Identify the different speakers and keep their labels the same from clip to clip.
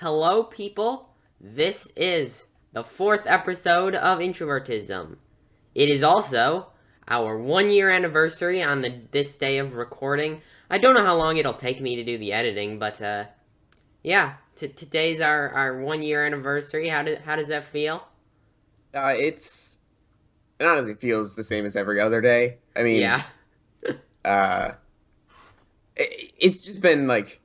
Speaker 1: Hello, people. This is the 4th episode of Introvertism. It is also our 1-year anniversary on this day of recording. I don't know how long it'll take me to do the editing, but today's our 1-year anniversary. How does that feel?
Speaker 2: It honestly feels the same as every other day. I mean,
Speaker 1: Yeah.
Speaker 2: it's just been like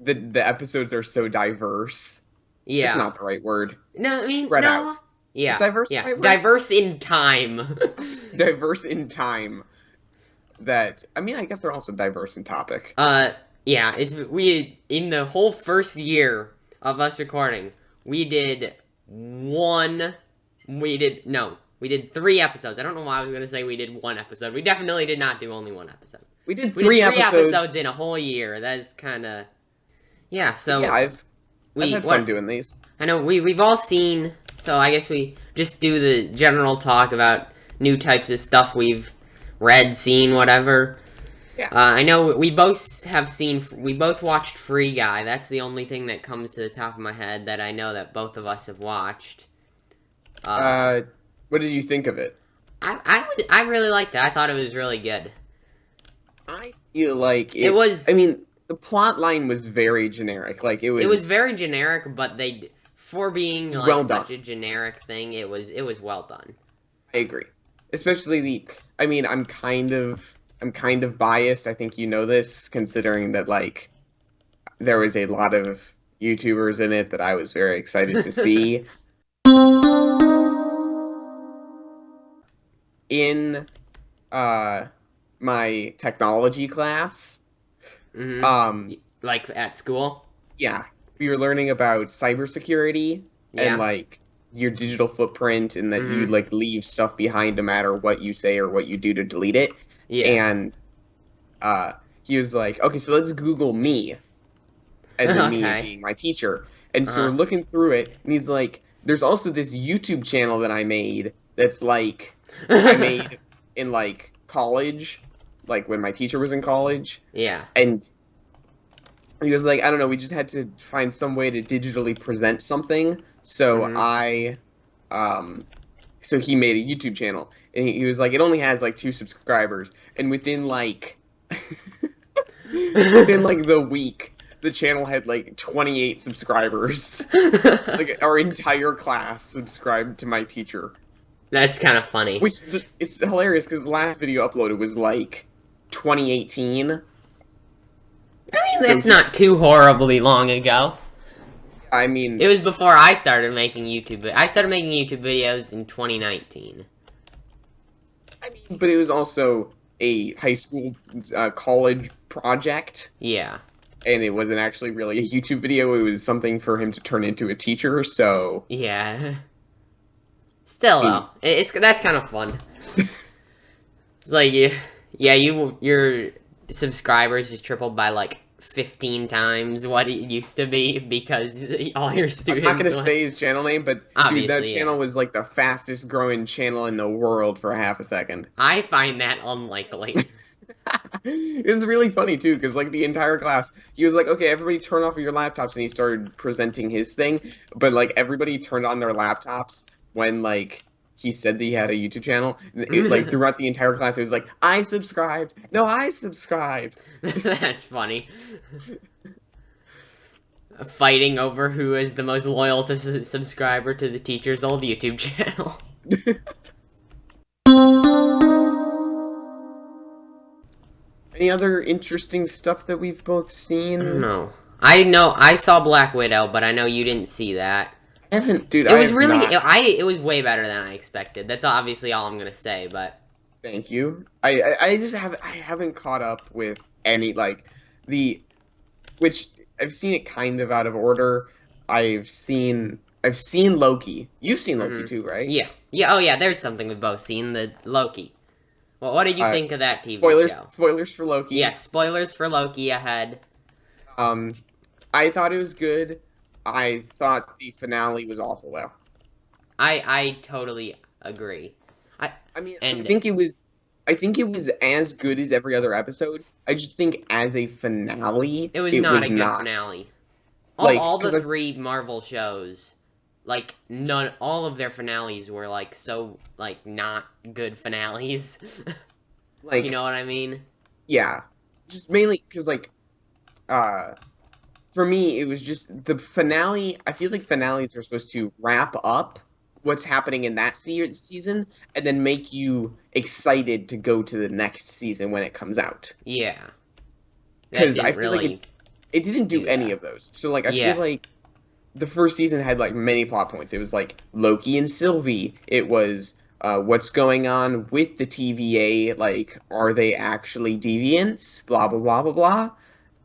Speaker 2: the episodes are so diverse. It's
Speaker 1: Yeah.
Speaker 2: not the right word.
Speaker 1: No, I mean,
Speaker 2: Spread
Speaker 1: no.
Speaker 2: out. Is
Speaker 1: Yeah.
Speaker 2: diverse the
Speaker 1: Yeah.
Speaker 2: right word?
Speaker 1: Diverse in time.
Speaker 2: Diverse in time. I guess they're also diverse in topic.
Speaker 1: Yeah, in the whole first year of us recording, we did 3 episodes. I don't know why I was going to say we did 1 episode. We definitely did not do only 1 episode.
Speaker 2: We did
Speaker 1: We
Speaker 2: three
Speaker 1: did 3 episodes
Speaker 2: episodes.
Speaker 1: in a whole year. That is kind of... Yeah,
Speaker 2: Yeah,
Speaker 1: so...
Speaker 2: I've had fun doing these.
Speaker 1: I know, we've all seen... So I guess we just do the general talk about new types of stuff we've read, seen, whatever.
Speaker 2: Yeah.
Speaker 1: I know we both watched Free Guy. That's the only thing that comes to the top of my head that I know that both of us have watched.
Speaker 2: What did you think of it?
Speaker 1: I really liked it. I thought it was really good.
Speaker 2: I feel like
Speaker 1: It was...
Speaker 2: I mean, the plot line was very generic. Like it was...
Speaker 1: It was very generic, but for being like
Speaker 2: well
Speaker 1: such
Speaker 2: done.
Speaker 1: a generic thing, it was well done.
Speaker 2: I agree. Especially I'm kind of biased. I think you know this, considering that like there was a lot of YouTubers in it that I was very excited to see. In my technology class,
Speaker 1: Mm-hmm. Like at school?
Speaker 2: yeah, we were learning about cybersecurity
Speaker 1: Yeah.
Speaker 2: and like your digital footprint, and that you like leave stuff behind no matter what you say or what you do to delete it.
Speaker 1: Yeah.
Speaker 2: And he was like, okay, so let's Google me, as in me
Speaker 1: Okay.
Speaker 2: being my teacher. And so we're
Speaker 1: Uh-huh.
Speaker 2: looking through it, and he's like, there's also this YouTube channel that I made that's like, I made in like college, like when my teacher was in college.
Speaker 1: Yeah.
Speaker 2: And he was like, I don't know, we just had to find some way to digitally present something. So so he made a YouTube channel, and he was like, it only has like 2 subscribers, and within like the week, the channel had like 28 subscribers. Like our entire class subscribed to my teacher.
Speaker 1: That's kind of funny.
Speaker 2: Which it's hilarious because the last video uploaded was like 2018.
Speaker 1: I mean, that's not too horribly long ago.
Speaker 2: I mean,
Speaker 1: It was before I started making YouTube. I started making YouTube videos in 2019.
Speaker 2: but it was also a high school college project,
Speaker 1: Yeah.
Speaker 2: and it wasn't actually really a YouTube video. It was something for him to turn into a teacher. So
Speaker 1: Yeah. Still though, that's kind of fun. It's like your subscribers just tripled by like 15 times what it used to be because all your
Speaker 2: I'm
Speaker 1: students.
Speaker 2: not gonna say his channel name, but dude, that
Speaker 1: Obviously,
Speaker 2: channel was like the fastest growing channel in the world for half a second.
Speaker 1: I find that unlikely.
Speaker 2: It was really funny too, because like the entire class, he was like, "Okay, everybody, turn off your laptops," and he started presenting his thing. But like everybody turned on their laptops when like he said that he had a YouTube channel. Like throughout the entire class, it was like, "I subscribed. No, I subscribed."
Speaker 1: That's funny. Fighting over who is the most loyal subscriber to the teacher's old YouTube channel.
Speaker 2: Any other interesting stuff that we've both seen?
Speaker 1: No. I know I saw Black Widow, but I know you didn't see that.
Speaker 2: I haven't, dude.
Speaker 1: It
Speaker 2: I
Speaker 1: was
Speaker 2: have
Speaker 1: really
Speaker 2: not.
Speaker 1: it was way better than I expected. That's obviously all I'm gonna say, but
Speaker 2: Thank you. I just haven't caught up with any like which I've seen it kind of out of order. I've seen Loki. You've seen Loki too, right?
Speaker 1: yeah. Oh yeah, there's something we've both seen, the Loki. Well, what did you think of that TV show?
Speaker 2: Spoilers for Loki.
Speaker 1: Yes, spoilers for Loki ahead.
Speaker 2: I thought it was good. I thought the finale was awful though.
Speaker 1: I totally agree.
Speaker 2: I mean,
Speaker 1: And-
Speaker 2: I think it was as good as every other episode. I just think as a finale,
Speaker 1: It was not a good finale. Of
Speaker 2: Like,
Speaker 1: all the
Speaker 2: because
Speaker 1: three Marvel shows, like all of their finales were like so like not good finales. You know
Speaker 2: like,
Speaker 1: what I mean?
Speaker 2: yeah, just mainly because like, uh, for me, it was just the finale. I feel like finales are supposed to wrap up what's happening in that season and then make you excited to go to the next season when it comes out.
Speaker 1: Yeah, that
Speaker 2: Because I
Speaker 1: didn't
Speaker 2: feel like
Speaker 1: really
Speaker 2: it didn't do
Speaker 1: do
Speaker 2: any
Speaker 1: that.
Speaker 2: of those. So like I feel
Speaker 1: Yeah,
Speaker 2: like the first season had like many plot points. It was like Loki and Sylvie. It was what's going on with the TVA. Like, are they actually deviants? Blah blah blah blah blah.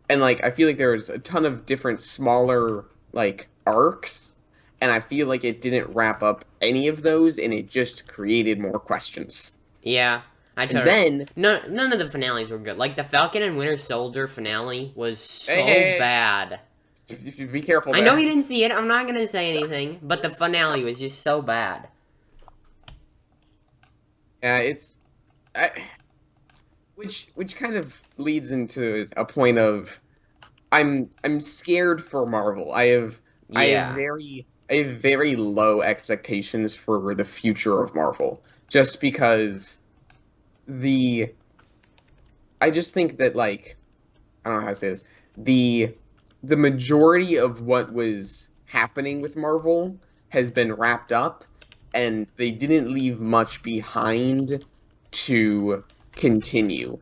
Speaker 2: And like I feel like there was a ton of different smaller like arcs, and I feel like it didn't wrap up any of those, and it just created more questions.
Speaker 1: yeah. I
Speaker 2: And
Speaker 1: totally.
Speaker 2: then,
Speaker 1: No, none of the finales were good. Like the Falcon and Winter Soldier finale was
Speaker 2: hey,
Speaker 1: so
Speaker 2: hey,
Speaker 1: bad.
Speaker 2: hey, be careful
Speaker 1: I know you
Speaker 2: there.
Speaker 1: didn't see it. I'm not gonna say anything, but the finale was just so bad.
Speaker 2: Yeah, I, which kind of leads into a point of I'm scared for Marvel.
Speaker 1: Yeah,
Speaker 2: I have very low expectations for the future of Marvel just because the I just think that like I don't know how to say this. The the majority of what was happening with Marvel has been wrapped up and they didn't leave much behind to continue.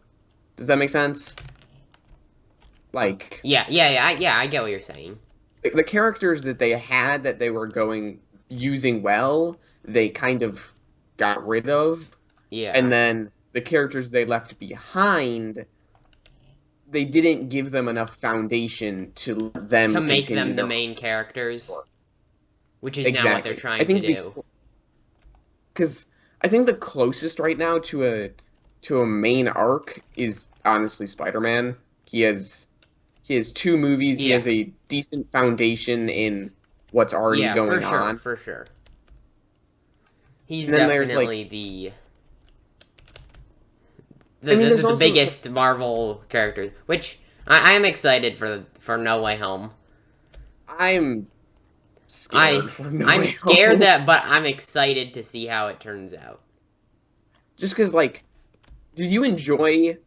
Speaker 2: Does that make sense? Like
Speaker 1: yeah. I get what you're saying.
Speaker 2: the characters that they had that they were going using well, they kind of got rid of, and
Speaker 1: Yeah,
Speaker 2: then the characters they left behind, they didn't give them enough foundation to let
Speaker 1: to
Speaker 2: them
Speaker 1: make
Speaker 2: continue
Speaker 1: them the
Speaker 2: their
Speaker 1: main
Speaker 2: own
Speaker 1: characters,
Speaker 2: story.
Speaker 1: which is now what they're
Speaker 2: Exactly. I
Speaker 1: trying to
Speaker 2: think
Speaker 1: do.
Speaker 2: because I think the closest right now to a main arc is honestly Spider-Man. He has two movies. He
Speaker 1: Yeah,
Speaker 2: has a decent foundation in what's already
Speaker 1: yeah, for
Speaker 2: going
Speaker 1: sure,
Speaker 2: on.
Speaker 1: for sure. He's
Speaker 2: And then there's
Speaker 1: definitely
Speaker 2: like
Speaker 1: the
Speaker 2: I mean
Speaker 1: the,
Speaker 2: there's
Speaker 1: the, the
Speaker 2: also
Speaker 1: biggest Marvel character, which I am excited for No Way Home.
Speaker 2: I'm
Speaker 1: I
Speaker 2: scared for No
Speaker 1: I'm
Speaker 2: Way
Speaker 1: scared
Speaker 2: Home.
Speaker 1: that, but I'm excited to see how it turns out.
Speaker 2: Just because like did you enjoy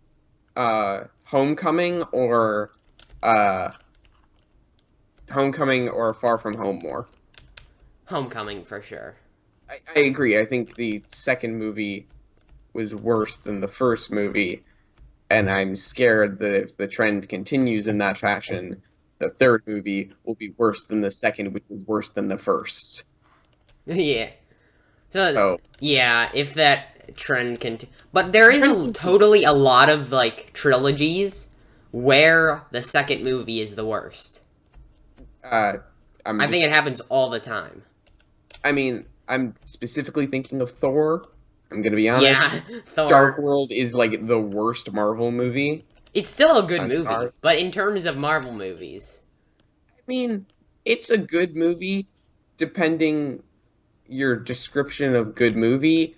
Speaker 2: uh Homecoming or Far From Home more?
Speaker 1: Homecoming for sure.
Speaker 2: I agree. I think the second movie was worse than the first movie, and I'm scared that if the trend continues in that fashion, the third movie will be worse than the second, which was worse than the first.
Speaker 1: Yeah. So
Speaker 2: So
Speaker 1: yeah, if that trend can, but there
Speaker 2: the
Speaker 1: is
Speaker 2: trend
Speaker 1: a
Speaker 2: continues.
Speaker 1: totally a lot of like trilogies where the second movie is the worst.
Speaker 2: Uh, I'm
Speaker 1: I think
Speaker 2: just,
Speaker 1: it happens all the time.
Speaker 2: I mean, I'm specifically thinking of Thor. I'm gonna be honest.
Speaker 1: Yeah,
Speaker 2: Dark
Speaker 1: Thor.
Speaker 2: World is like the worst Marvel movie.
Speaker 1: It's still a good
Speaker 2: I'm sorry.
Speaker 1: movie, but in terms of Marvel movies,
Speaker 2: I mean, it's a good movie, depending your description of good movie.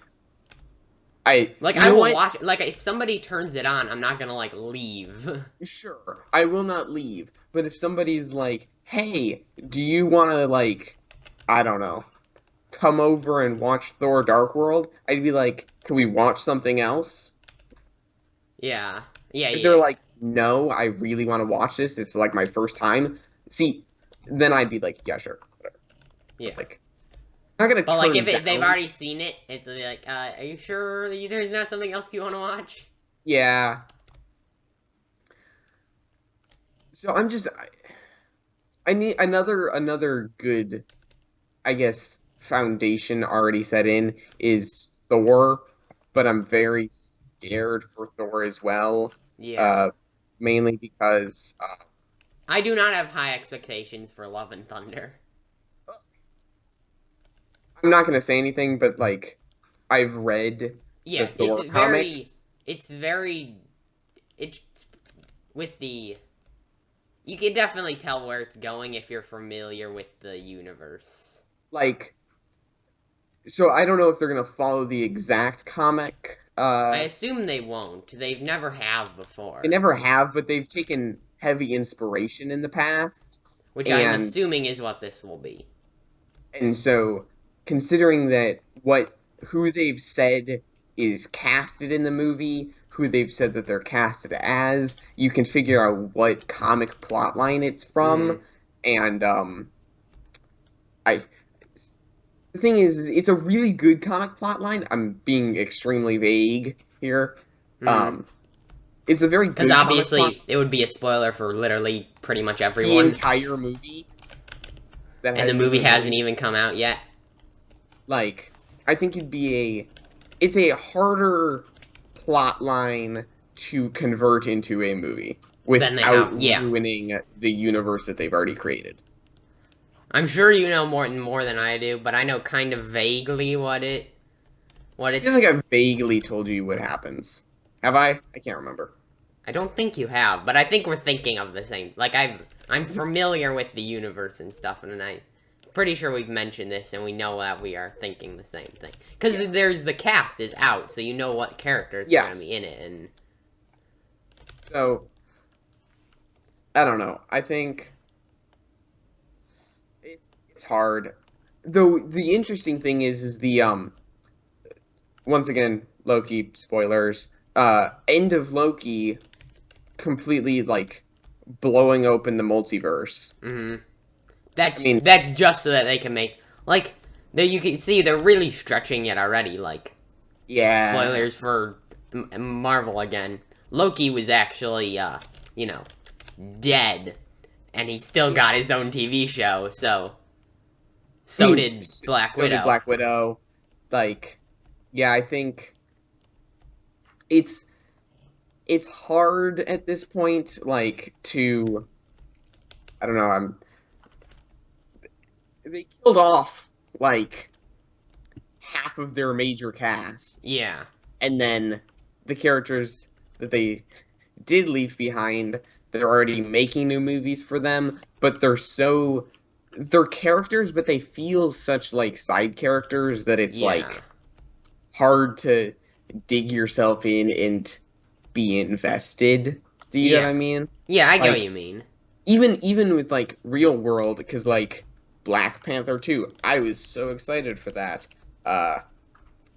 Speaker 1: like
Speaker 2: You
Speaker 1: I
Speaker 2: know
Speaker 1: will
Speaker 2: what?
Speaker 1: watch. Like if somebody turns it on, I'm not gonna like leave.
Speaker 2: Sure, I will not leave. But if somebody's like, "Hey, do you want to like, I don't know, come over and watch Thor: Dark World?" I'd be like, "Can we watch something else?"
Speaker 1: Yeah, yeah,
Speaker 2: If they're
Speaker 1: yeah,
Speaker 2: like, "No, I really want to watch this. It's like my first time." See, then I'd be like, "Yeah, sure, whatever."
Speaker 1: yeah.
Speaker 2: Like, I'm not gonna
Speaker 1: But like if
Speaker 2: turn
Speaker 1: they've
Speaker 2: down.
Speaker 1: already seen it, it's like, are you sure there's not something else you want to watch?
Speaker 2: Yeah. So I need another good, I guess, foundation already set in is Thor, but I'm very scared for Thor as well.
Speaker 1: Yeah.
Speaker 2: Uh, Mainly because
Speaker 1: I do not have high expectations for Love and Thunder.
Speaker 2: I'm not gonna say anything, but like I've read the
Speaker 1: Yeah,
Speaker 2: Thor comics.
Speaker 1: it's very, it's with the, you can definitely tell where it's going if you're familiar with the universe.
Speaker 2: Like, so I don't know if they're gonna follow the exact comic.
Speaker 1: I assume they won't. They've never have
Speaker 2: They
Speaker 1: before.
Speaker 2: never have, but they've taken heavy inspiration in the past.
Speaker 1: Which I'm
Speaker 2: And
Speaker 1: assuming is what this will be.
Speaker 2: and so considering that who they've said is casted in the movie, who they've said that they're casted as, you can figure out what comic plotline it's from, and I the thing is, it's a really good comic plotline. I'm being extremely vague here.
Speaker 1: Mm.
Speaker 2: It's a very
Speaker 1: Because
Speaker 2: good comic plot.
Speaker 1: obviously, it would be a spoiler for literally pretty much
Speaker 2: The
Speaker 1: everyone.
Speaker 2: entire movie that
Speaker 1: And the
Speaker 2: has been
Speaker 1: movie hasn't
Speaker 2: released.
Speaker 1: even come out yet.
Speaker 2: Like, I think it's a harder plot line to convert into a movie
Speaker 1: Then they
Speaker 2: without
Speaker 1: have, yeah.
Speaker 2: ruining the universe that they've already created.
Speaker 1: I'm sure you know more than I do, but I know kind of vaguely what it's...
Speaker 2: I feel like I've vaguely told you what happens. Have I? I can't remember.
Speaker 1: I don't think you have, but I think we're thinking of the same... Like, I'm familiar with the universe and stuff, and I'm pretty sure we've mentioned this, and we know that we are thinking the same thing. Because there's the cast is out, so you know what characters are going to be in it, and...
Speaker 2: So, I don't know. I think it's hard. Though the interesting thing is the once again, Loki spoilers. End of Loki completely like blowing open the multiverse.
Speaker 1: Mm-hmm. That's just so that they can make like there you can see they're really stretching it already. Like,
Speaker 2: yeah,
Speaker 1: spoilers for Marvel again. Loki was actually dead, and he still got his own TV show. So did Black Widow.
Speaker 2: Did Black Widow. Like, yeah, I think it's hard at this point, like, to I don't know, they killed off like half of their major cast.
Speaker 1: Yeah.
Speaker 2: And then the characters that they did leave behind, they're already making new movies for them, but they're characters, but they feel such like side characters that it's like hard to dig yourself in and be invested. Do you know what I mean?
Speaker 1: Yeah, I get what you mean.
Speaker 2: Even with like real world, because like Black Panther 2, I was so excited for that.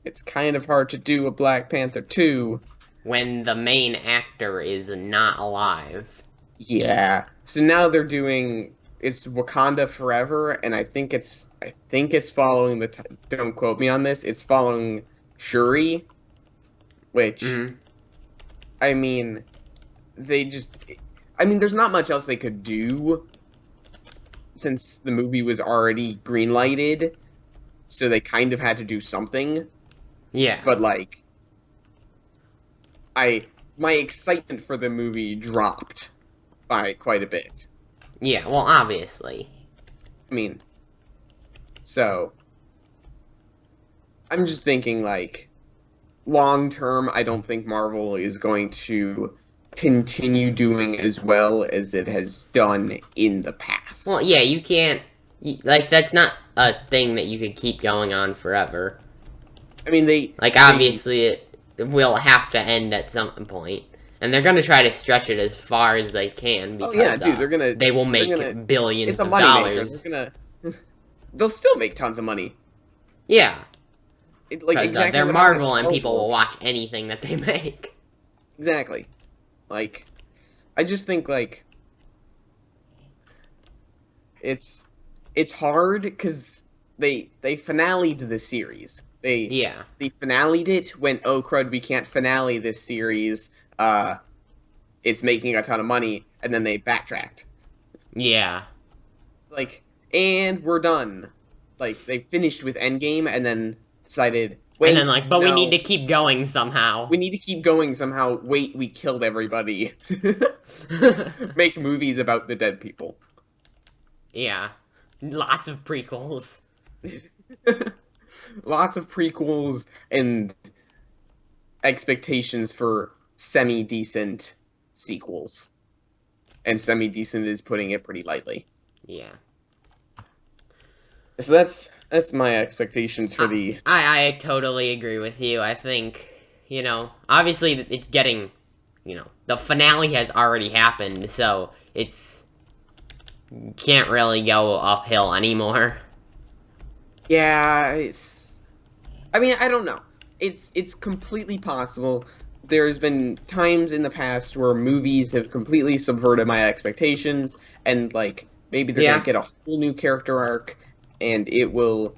Speaker 2: It's kind of hard to do a Black Panther 2
Speaker 1: when the main actor is not alive.
Speaker 2: Yeah. So now they're doing it's Wakanda Forever, and I think it's following don't quote me on this. It's following Shuri, which I mean, there's not much else they could do since the movie was already greenlighted, so they kind of had to do something.
Speaker 1: Yeah.
Speaker 2: But like, my excitement for the movie dropped by quite a bit.
Speaker 1: Yeah, well, obviously.
Speaker 2: I mean, so I'm just thinking like long term, I don't think Marvel is going to continue doing as well as it has done in the past.
Speaker 1: Well, yeah, you can't like that's not a thing that you could keep going on forever.
Speaker 2: I mean,
Speaker 1: obviously it will have to end at some point, and they're gonna try to stretch it as far as they can because they will make billions of dollars.
Speaker 2: They'll still make tons of money.
Speaker 1: Yeah,
Speaker 2: exactly
Speaker 1: they're Marvel, and people will watch anything that they make.
Speaker 2: Exactly. Like, I just think like it's hard because they finale'd the series. They finale'd it when, oh crud, we can't finale this series. It's making a ton of money, and then they backtracked.
Speaker 1: Yeah.
Speaker 2: It's like, and we're done. Like, they finished with Endgame, and then decided, wait,
Speaker 1: and then we need to keep going somehow.
Speaker 2: We need to keep going somehow. Wait, we killed everybody. Make movies about the dead people.
Speaker 1: Yeah. Lots of prequels.
Speaker 2: Lots of prequels and expectations for semi-decent sequels. And semi-decent is putting it pretty lightly.
Speaker 1: Yeah.
Speaker 2: So that's my expectations for the...
Speaker 1: I totally agree with you. I think, obviously it's getting, the finale has already happened, so it's can't really go uphill anymore.
Speaker 2: Yeah, I mean, I don't know. It's completely possible. There's been times in the past where movies have completely subverted my expectations, and like maybe they're gonna
Speaker 1: Yeah,
Speaker 2: get a whole new character arc, and it will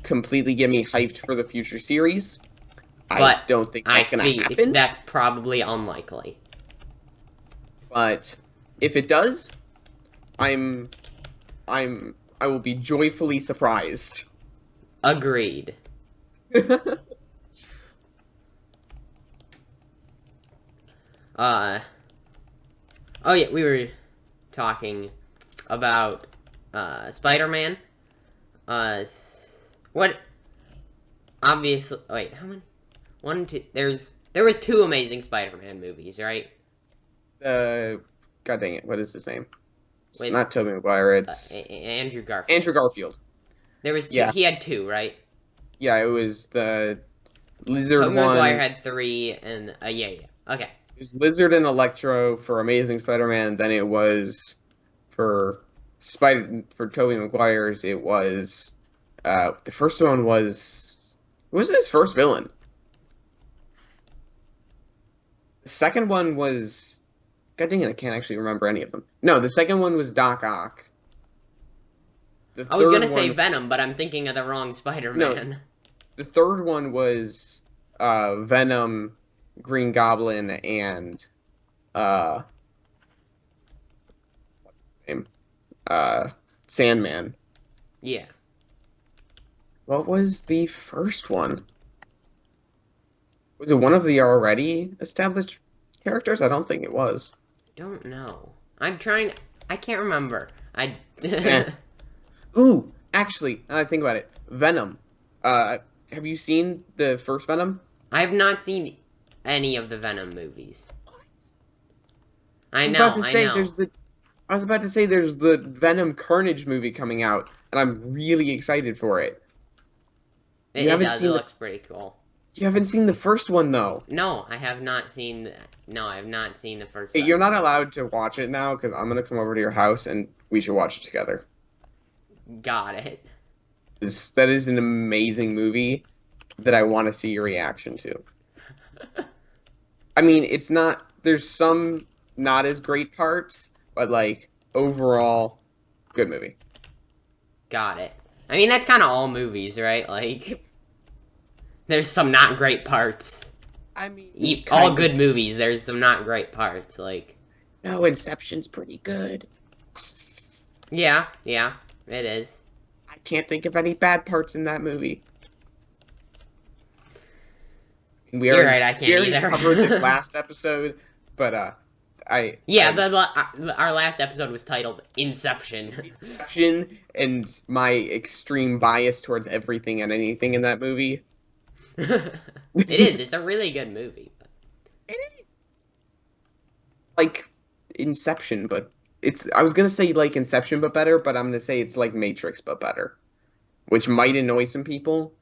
Speaker 2: completely get me hyped for the future series. I
Speaker 1: but
Speaker 2: don't think
Speaker 1: I
Speaker 2: that's gonna
Speaker 1: see
Speaker 2: happen,
Speaker 1: that's probably unlikely.
Speaker 2: but if it does, I'm I will be joyfully surprised.
Speaker 1: Agreed. Uh, oh yeah, we were talking about Spider-Man. Uh, what? Obviously, wait, how many? One, two. There was two amazing Spider-Man movies, right?
Speaker 2: God dang it, what is his name? It's
Speaker 1: With
Speaker 2: not Tobey Maguire, it's
Speaker 1: Andrew
Speaker 2: Andrew
Speaker 1: Garfield.
Speaker 2: Garfield.
Speaker 1: There was two.
Speaker 2: Yeah,
Speaker 1: He had two, right?
Speaker 2: yeah, it was the Lizard
Speaker 1: Tobey Maguire
Speaker 2: one.
Speaker 1: had three, and yeah. Okay,
Speaker 2: It was Lizard and Electro for Amazing Spider-Man. Then it was for for Tobey Maguire's. It was the first one was who was his first villain? The second one was God dang it, I can't actually remember any of them. No, the second one was Doc Ock. The
Speaker 1: I was
Speaker 2: third
Speaker 1: gonna say
Speaker 2: one,
Speaker 1: Venom, but I'm thinking of the wrong
Speaker 2: no,
Speaker 1: Spider-Man.
Speaker 2: the third one was Venom, Green Goblin, and uh, what's his name? Uh, Sandman.
Speaker 1: Yeah,
Speaker 2: What was the first one? Was it one of the already established characters? I don't think it was.
Speaker 1: don't know. I'm trying. I can't remember. I.
Speaker 2: Eh. Ooh, actually, now that I think about it, Venom. Uh, have you seen the first Venom?
Speaker 1: I have not seen any of the Venom movies.
Speaker 2: I
Speaker 1: I
Speaker 2: was about
Speaker 1: know,
Speaker 2: to
Speaker 1: I
Speaker 2: say
Speaker 1: know.
Speaker 2: there's the I was about to say there's the Venom Carnage movie coming out, and I'm really excited for it.
Speaker 1: It,
Speaker 2: You
Speaker 1: it
Speaker 2: haven't
Speaker 1: does. It
Speaker 2: seen the
Speaker 1: looks pretty cool.
Speaker 2: you haven't seen the first one though.
Speaker 1: No, I have not seen. No, I have not seen the first
Speaker 2: Hey, you're
Speaker 1: Venom
Speaker 2: not
Speaker 1: movie.
Speaker 2: allowed to watch it now because I'm gonna come over to your house and we should watch it together.
Speaker 1: Got it.
Speaker 2: That is an amazing movie that I want to see your reaction to. I mean, it's not. There's some not as great parts, but like overall, good movie.
Speaker 1: Got it. I mean, that's kind of all movies, right? Like, there's some not great parts.
Speaker 2: I mean,
Speaker 1: All
Speaker 2: kind of.
Speaker 1: good movies, there's some not great parts. Like,
Speaker 2: No, Inception's pretty good.
Speaker 1: yeah, it is.
Speaker 2: I can't think of any bad parts in that movie.
Speaker 1: You're right, I
Speaker 2: We
Speaker 1: can't
Speaker 2: already covered this
Speaker 1: either.
Speaker 2: last episode, but
Speaker 1: Yeah,
Speaker 2: I
Speaker 1: our last episode was titled Inception.
Speaker 2: Inception and my extreme bias towards everything and anything in that movie.
Speaker 1: It is.
Speaker 2: It
Speaker 1: It's a really good movie.
Speaker 2: is like Inception, but it's I was gonna say like Inception but better, but I'm gonna say it's like Matrix but better, which might annoy some people,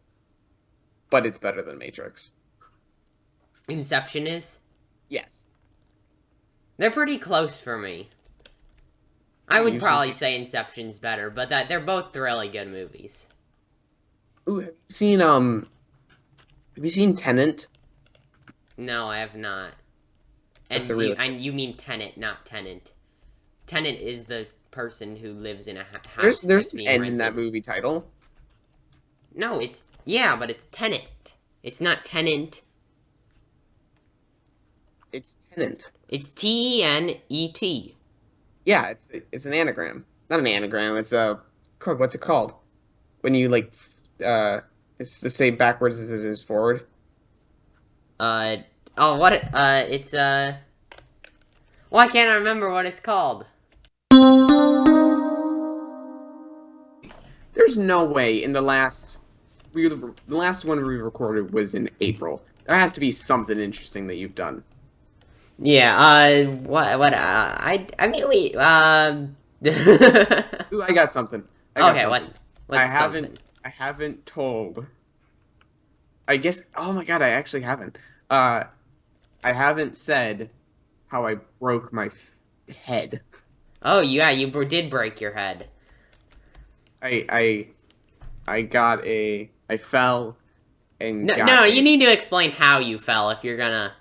Speaker 2: but it's better than Matrix.
Speaker 1: Inception is.
Speaker 2: Yes.
Speaker 1: They're pretty close for me. I
Speaker 2: Ooh,
Speaker 1: would
Speaker 2: you've seen
Speaker 1: probably say Inception's better, but they're both really good movies.
Speaker 2: Ooh, have you seen Tenant?
Speaker 1: No, I have not.
Speaker 2: That's a really
Speaker 1: And you mean Tenant, not Tenant. Tenant is the person who lives in a
Speaker 2: there's
Speaker 1: house that's
Speaker 2: an
Speaker 1: being
Speaker 2: N in that
Speaker 1: rented.
Speaker 2: movie title.
Speaker 1: No, it's yeah, but it's Tenant. It's not Tenant.
Speaker 2: It's Tenant.
Speaker 1: It's Tenet.
Speaker 2: Yeah, it's an anagram. Not an anagram. It's a God, what's it called? When you like it's the same backwards as it is forward.
Speaker 1: Uh oh, what? It's Why can't I remember what it's called?
Speaker 2: There's no way in the last one we recorded was in April. There has to be something interesting that you've done.
Speaker 1: Yeah. What? I mean, wait.
Speaker 2: Ooh, I got something. I got
Speaker 1: Okay.
Speaker 2: something. I
Speaker 1: What's
Speaker 2: haven't
Speaker 1: something?
Speaker 2: I haven't told. I guess oh my God, I actually haven't. I haven't said how I broke my head.
Speaker 1: Oh, yeah, you did break your head.
Speaker 2: I I fell and
Speaker 1: No,
Speaker 2: got
Speaker 1: no, you
Speaker 2: a.
Speaker 1: need to explain how you fell if you're gonna.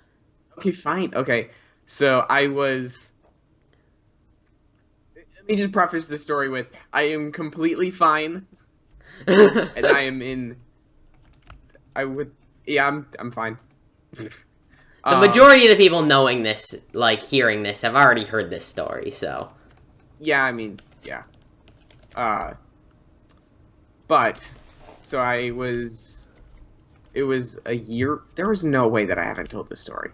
Speaker 2: Okay, fine. Okay, so I was. Let me just preface this story with I am completely fine, and I
Speaker 1: The
Speaker 2: am in. I would. Yeah, I'm fine. Um,
Speaker 1: majority of the people knowing this, like hearing this, have already heard this story, so.
Speaker 2: yeah, I mean, yeah. Uh, but so I was. It was a year. There was no way that I haven't told this story,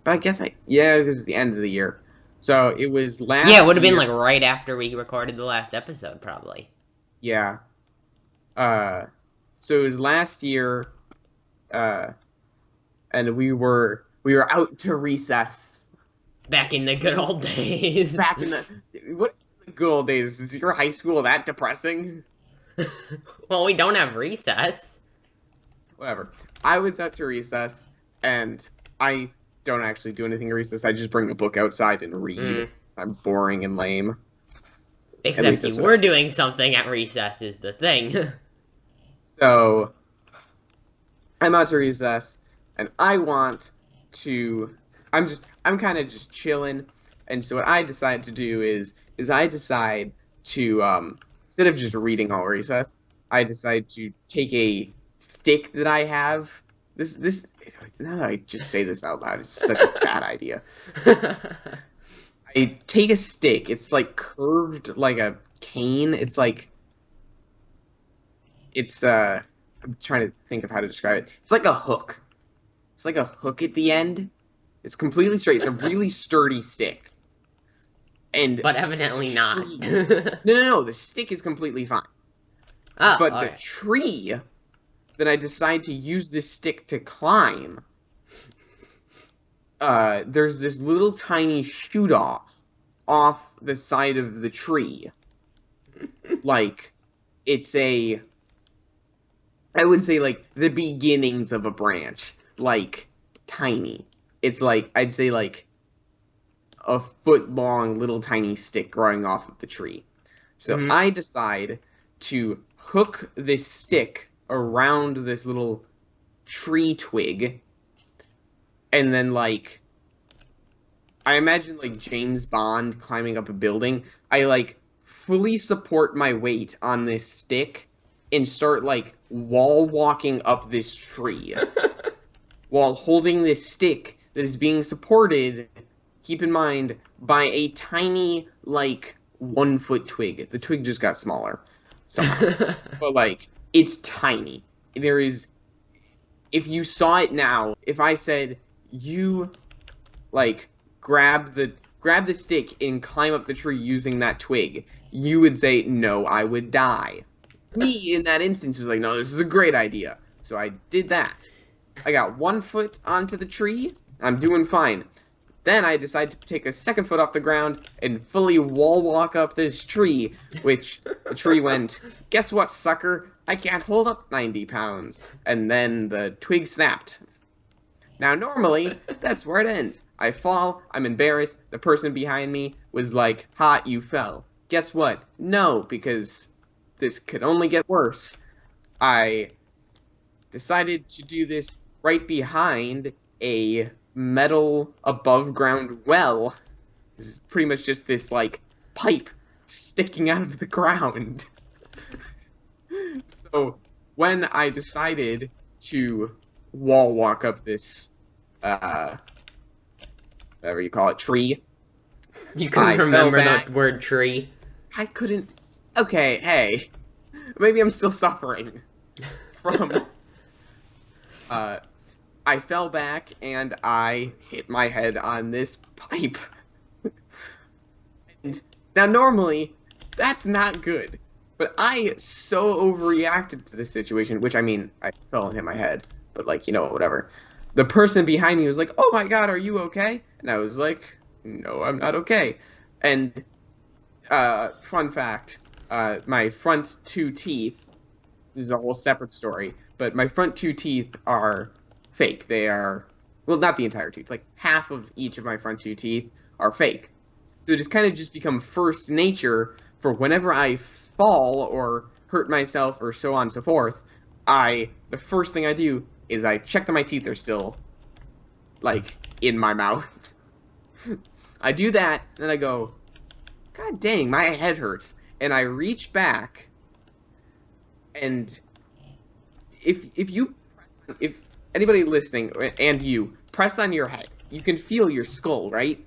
Speaker 2: but I guess I. Yeah, it was the end of the year. So it was
Speaker 1: Yeah, it
Speaker 2: last
Speaker 1: would have been
Speaker 2: year.
Speaker 1: like right after we recorded the last episode, probably.
Speaker 2: Yeah. Uh, so it was last year. Uh, and we were out to recess
Speaker 1: Back in the good old days.
Speaker 2: back in the what the good old days. Is your high school that depressing?
Speaker 1: Well, we don't have recess.
Speaker 2: Whatever. I was out to recess, and I don't actually do anything at recess. I just bring a book outside and read.
Speaker 1: Mm.
Speaker 2: 'Cause I'm boring and lame. At
Speaker 1: Except
Speaker 2: least
Speaker 1: you
Speaker 2: that's what
Speaker 1: were
Speaker 2: I think.
Speaker 1: doing something at recess, is the thing.
Speaker 2: So I'm out to recess, and I want to. I'm kind of just chilling, and so what I decide to do is I decide to instead of just reading all recess, I decide to take a stick that I have. This now that I just say this out loud, it's such a bad idea. I take a stick. It's like curved like a cane. It's I'm trying to think of how to describe it. It's like a hook. It's like a hook at the end. It's completely straight. It's a really sturdy stick. And
Speaker 1: But
Speaker 2: the
Speaker 1: evidently not.
Speaker 2: tree. No. The stick is completely fine.
Speaker 1: Oh,
Speaker 2: But the
Speaker 1: okay.
Speaker 2: tree that I decide to use this stick to climb, there's this little tiny shoot off the side of the tree. Like, it's a, I would say like the beginnings of a branch. Like, tiny. It's like, I'd say like a foot long little tiny stick growing off of the tree. So
Speaker 1: Hmm.
Speaker 2: I decide to hook this stick around this little tree twig, and then like I imagine like James Bond climbing up a building. I like fully support my weight on this stick and start like wall walking up this tree while holding this stick that is being supported, keep in mind, by a tiny, like, 1 foot twig. The twig just got smaller somehow. But, like, it's tiny. There is, if you saw it now, if I said, you, like, grab the stick and climb up the tree using that twig, you would say, no, I would die. Me, in that instance, was like, no, this is a great idea. So I did that. I got 1 foot onto the tree. I'm doing fine. Then I decide to take a second foot off the ground and fully wall walk up this tree, which the tree went, guess what, sucker? I can't hold up 90 pounds. And then the twig snapped. Now, normally, that's where it ends. I fall, I'm embarrassed, the person behind me was like, ha, you fell. Guess what? No, because this could only get worse. I decided to do this right behind a metal above ground well. This is pretty much just this like pipe sticking out of the ground. So when I decided to wall walk up this whatever you call it tree,
Speaker 1: You
Speaker 2: I
Speaker 1: couldn't
Speaker 2: fell
Speaker 1: remember
Speaker 2: back.
Speaker 1: the word tree.
Speaker 2: I couldn't. Okay, hey, maybe I'm still suffering from uh I fell back and I hit my head on this pipe. And now, normally, that's not good. But I so overreacted to this situation, which I mean, I fell and hit my head, but like, whatever. The person behind me was like, "Oh my God, are you okay?" And I was like, "No, I'm not okay." And fun fact, my front two teeth, this is a whole separate story, but my front two teeth are fake. They are, well, not the entire tooth, like half of each of my front two teeth are fake. So it has kind of just become first nature for whenever I fall or hurt myself or so on and so forth, the first thing I do is I check that my teeth are still, like, in my mouth. I do that, and then I go, God dang, my head hurts. And I reach back, and if anybody listening, and you, press on your head, you can feel your skull, right?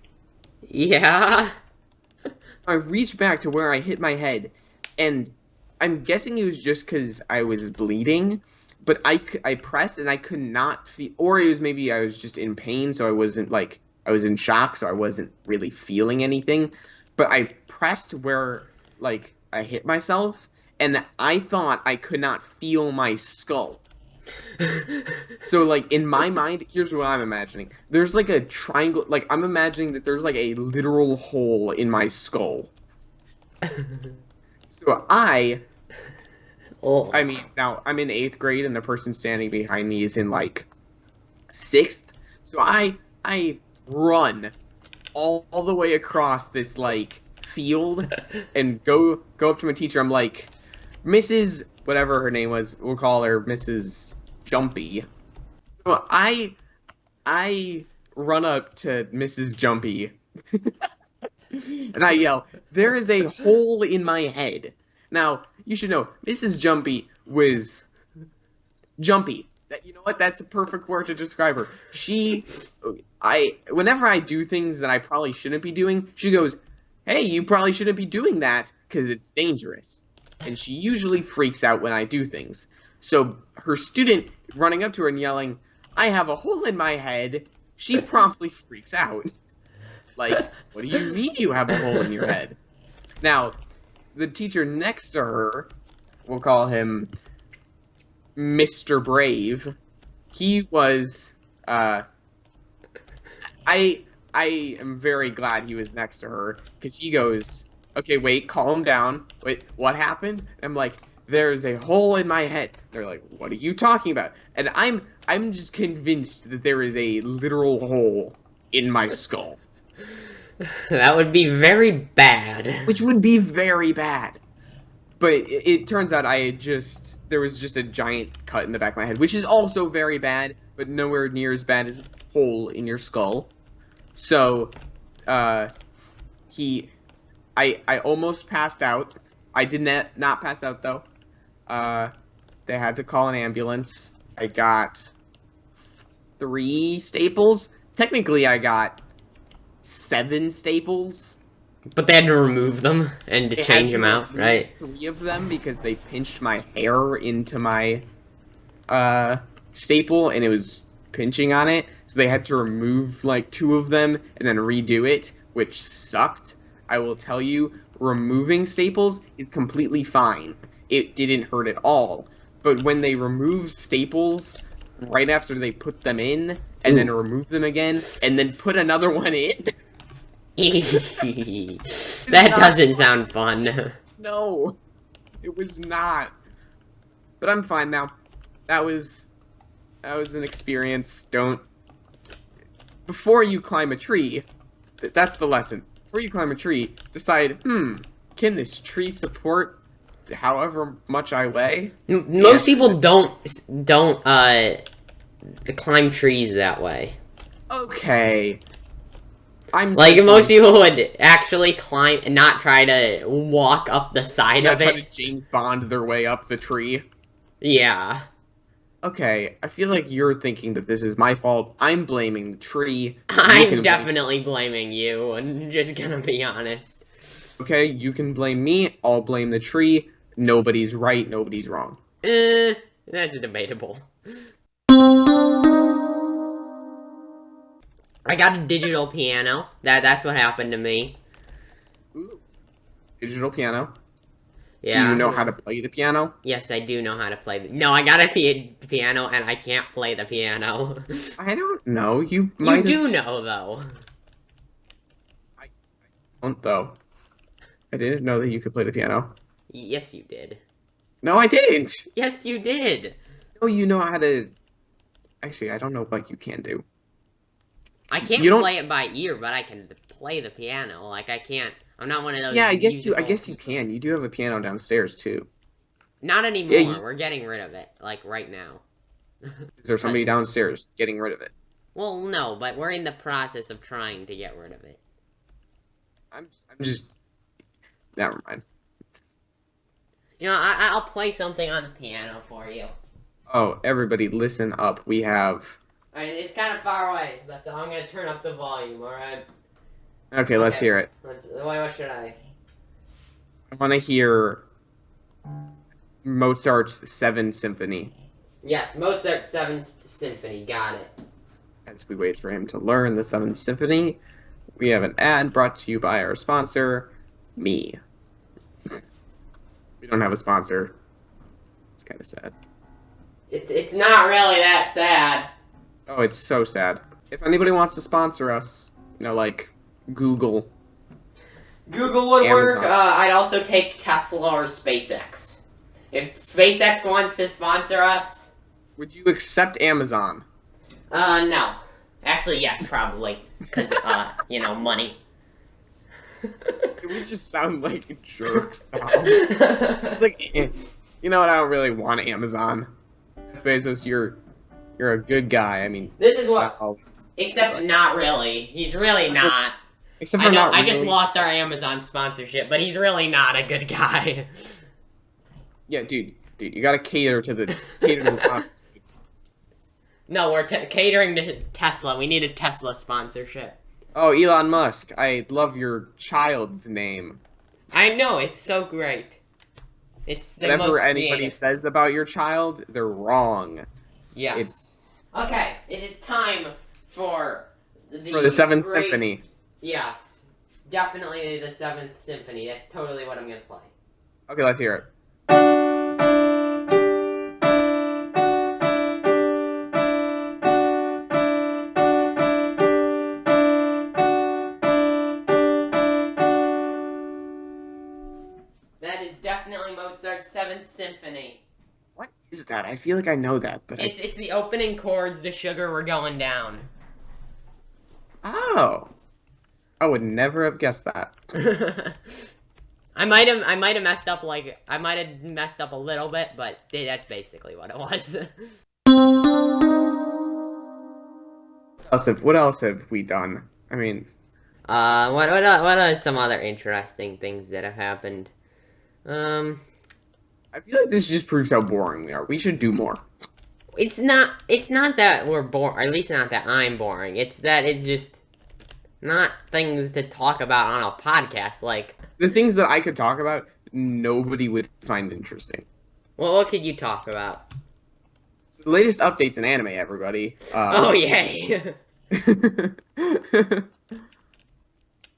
Speaker 1: Yeah.
Speaker 2: I reached back to where I hit my head, and I'm guessing it was just because I was bleeding, but I pressed and I could not feel, or it was maybe I was just in pain, so I wasn't like, I was in shock, so I wasn't really feeling anything, but I pressed where, like, I hit myself, and I thought I could not feel my skull. So, like, in my mind, here's what I'm imagining. There's, like, a triangle, like, I'm imagining that there's, like, a literal hole in my skull. So
Speaker 1: Oh.
Speaker 2: I mean, now, I'm in 8th grade, and the person standing behind me is in, like, 6th. So I run all the way across this, like, field, and go up to my teacher. I'm like, Mrs. whatever her name was, we'll call her Mrs. Jumpy. So I run up to Mrs. Jumpy, and I yell, there is a hole in my head. Now, you should know, Mrs. Jumpy was jumpy. You know what? That's a perfect word to describe her. Whenever I do things that I probably shouldn't be doing, she goes, hey, you probably shouldn't be doing that because it's dangerous. And she usually freaks out when I do things. So her student running up to her and yelling, I have a hole in my head, she promptly freaks out. Like, what do you mean you have a hole in your head? Now, the teacher next to her, we'll call him Mr. Brave. He was, I am very glad he was next to her, because he goes, okay, wait, calm down. Wait, what happened? I'm like, there's a hole in my head. They're like, what are you talking about? And I'm just convinced that there is a literal hole in my skull.
Speaker 1: That would be very bad.
Speaker 2: Which would be very bad. But it turns out there was just a giant cut in the back of my head, which is also very bad, but nowhere near as bad as a hole in your skull. So, I almost passed out. I did not pass out, though. They had to call an ambulance. I got 3 staples. Technically, I got 7 staples.
Speaker 1: But they had to remove them and to
Speaker 2: They
Speaker 1: change
Speaker 2: had
Speaker 1: them
Speaker 2: to
Speaker 1: out,
Speaker 2: remove
Speaker 1: right?
Speaker 2: 3 of them because they pinched my hair into my staple, and it was pinching on it. So they had to remove like 2 of them and then redo it, which sucked. I will tell you, removing staples is completely fine. It didn't hurt at all. But when they remove staples right after they put them in, and then remove them again, and then put another one in...
Speaker 1: That doesn't sound fun.
Speaker 2: No, it was not. But I'm fine now. That was an experience. Before you climb a tree, that's the lesson. Before you climb a tree, decide, can this tree support however much I weigh?
Speaker 1: Most people don't climb trees that way.
Speaker 2: Okay.
Speaker 1: Like, most people would actually climb and not try to walk up the side of
Speaker 2: try to
Speaker 1: it.
Speaker 2: James Bond their way up the tree.
Speaker 1: Yeah.
Speaker 2: Okay, I feel like you're thinking that this is my fault. I'm blaming the tree.
Speaker 1: I'm definitely blaming you, I'm just gonna be honest.
Speaker 2: Okay, you can blame me, I'll blame the tree. Nobody's right, nobody's wrong.
Speaker 1: That's debatable. I got a digital piano. That's what happened to me.
Speaker 2: Ooh. Digital piano?
Speaker 1: Yeah.
Speaker 2: Do you know how to play the piano?
Speaker 1: Yes, I do know how to play No, I got a piano and I can't play the piano.
Speaker 2: I don't know, you
Speaker 1: do know, though.
Speaker 2: I don't, though. I didn't know that you could play the piano.
Speaker 1: Yes, you did.
Speaker 2: No, I didn't!
Speaker 1: Yes, you did!
Speaker 2: No, you know how to... Actually, I don't know what you can do.
Speaker 1: I can't play it by ear, but I can play the piano. Like, I can't. I'm not one of those.
Speaker 2: Yeah, I guess
Speaker 1: musical
Speaker 2: you can. You do have a piano downstairs too.
Speaker 1: Not
Speaker 2: Yeah,
Speaker 1: anymore. We're getting rid of it. Like, right now.
Speaker 2: is there somebody
Speaker 1: 'Cause-
Speaker 2: downstairs getting rid of it?
Speaker 1: well, no, but we're in the process of trying to get rid of it.
Speaker 2: I'm just. Never mind.
Speaker 1: You know, I'll play something on the piano for you.
Speaker 2: Oh, everybody, listen up. We have.
Speaker 1: Alright, it's kind of far away, so I'm gonna turn up the volume, alright?
Speaker 2: Okay, let's hear it.
Speaker 1: What should I?
Speaker 2: I want to hear Mozart's Seventh Symphony.
Speaker 1: Yes, Mozart's Seventh Symphony, got it.
Speaker 2: As we wait for him to learn the Seventh Symphony, we have an ad brought to you by our sponsor, me. We don't have a sponsor. It's kind of sad.
Speaker 1: It's not really that sad.
Speaker 2: Oh, it's so sad. If anybody wants to sponsor us, like Google.
Speaker 1: Google would work.
Speaker 2: Amazon.
Speaker 1: I'd also take Tesla or SpaceX. If SpaceX wants to sponsor us.
Speaker 2: Would you accept Amazon?
Speaker 1: No. Actually, yes, probably. Because, money.
Speaker 2: It would just sound like jerks. It's like, you know what? I don't really want Amazon. Bezos, you're a good guy. I mean,
Speaker 1: this is what.
Speaker 2: always,
Speaker 1: Except not really. He's really not.
Speaker 2: Except for not
Speaker 1: I
Speaker 2: really.
Speaker 1: just lost our Amazon sponsorship, but he's really not a good guy.
Speaker 2: Yeah, dude, you gotta cater to the sponsors.
Speaker 1: No, we're catering to Tesla. We need a Tesla sponsorship.
Speaker 2: Oh, Elon Musk, I love your child's name.
Speaker 1: I know, it's so great. It's the
Speaker 2: Whatever
Speaker 1: most
Speaker 2: anybody
Speaker 1: creative.
Speaker 2: says about your child, they're wrong.
Speaker 1: Yes. Okay, it is time for
Speaker 2: the Seventh Symphony.
Speaker 1: Yes. Definitely the Seventh Symphony. That's totally what I'm gonna play.
Speaker 2: Okay, let's hear it.
Speaker 1: That is definitely Mozart's Seventh Symphony.
Speaker 2: What is that? I feel like I know that, but
Speaker 1: It's the opening chords, the sugar we're going down.
Speaker 2: Oh. I would never have guessed that.
Speaker 1: I might have messed up a little bit, but that's basically what it was.
Speaker 2: What else have we done? I mean,
Speaker 1: what are some other interesting things that have happened?
Speaker 2: I feel like this just proves how boring we are. We should do more.
Speaker 1: It's not that we're boring, or at least not that I'm boring. It's that it's just not things to talk about on a podcast. Like,
Speaker 2: The things that I could talk about, nobody would find interesting.
Speaker 1: well, what could you talk about?
Speaker 2: So the latest updates in anime, everybody.
Speaker 1: Oh, yay.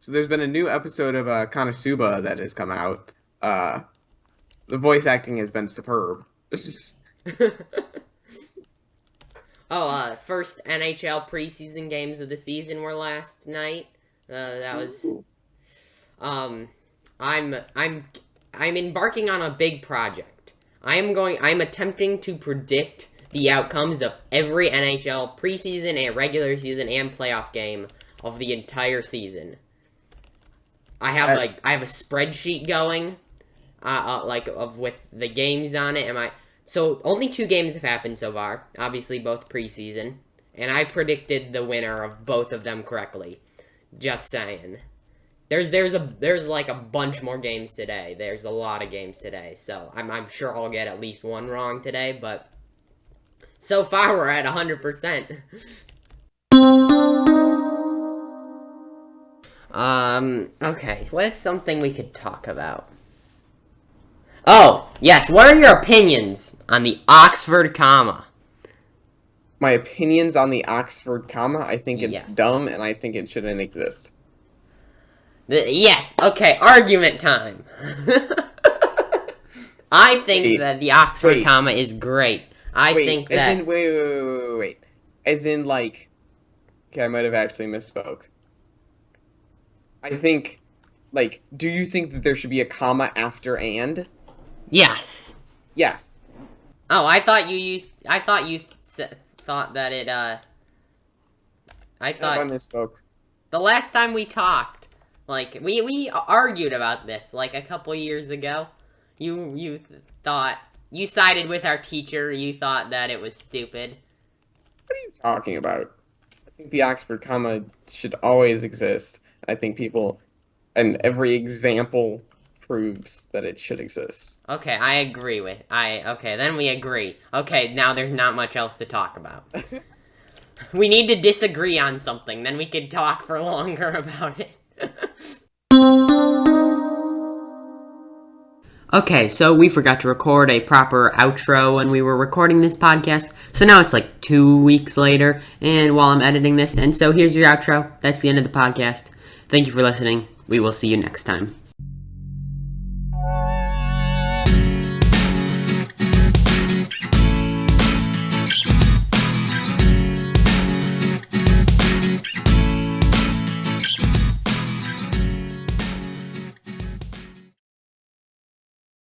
Speaker 2: So there's been a new episode of Konosuba that has come out. The voice acting has been superb.
Speaker 1: First NHL preseason games of the season were last night. That was. I'm embarking on a big project. I'm attempting to predict the outcomes of every NHL preseason and regular season and playoff game of the entire season. I have a spreadsheet going, with the games on it. So only 2 games have happened so far. Obviously, both preseason, and I predicted the winner of both of them correctly. Just saying. There's like a bunch more games today. There's a lot of games today, so I'm sure I'll get at least one wrong today. But so far we're at 100%. Okay, what's something we could talk about? Oh, yes, what are your opinions on the Oxford comma?
Speaker 2: My opinions on the Oxford comma, I think it's
Speaker 1: Yeah.
Speaker 2: dumb and I think it shouldn't exist.
Speaker 1: Yes, okay, argument time. I think that the Oxford comma is great. I think that...
Speaker 2: Wait. As in, like... Okay, I might have actually misspoke. I think, like, do you think that there should be a comma after and?
Speaker 1: Yes.
Speaker 2: Yes.
Speaker 1: Oh, I thought you thought that it, I
Speaker 2: I
Speaker 1: thought...
Speaker 2: misspoke.
Speaker 1: The last time we talked, like, we argued about this, like, a couple years ago. You thought, you sided with our teacher, you thought that it was stupid.
Speaker 2: What are you talking about? I think the Oxford comma should always exist. I think people, and every example proves that it should exist.
Speaker 1: Okay, I agree with, okay, then we agree. Okay, now there's not much else to talk about. We need to disagree on something, then we could talk for longer about it. Okay, so we forgot to record a proper outro when we were recording this podcast, so now it's like 2 weeks later, and while I'm editing this, and so here's your outro. That's the end of the podcast. Thank you for listening. We will see you next time.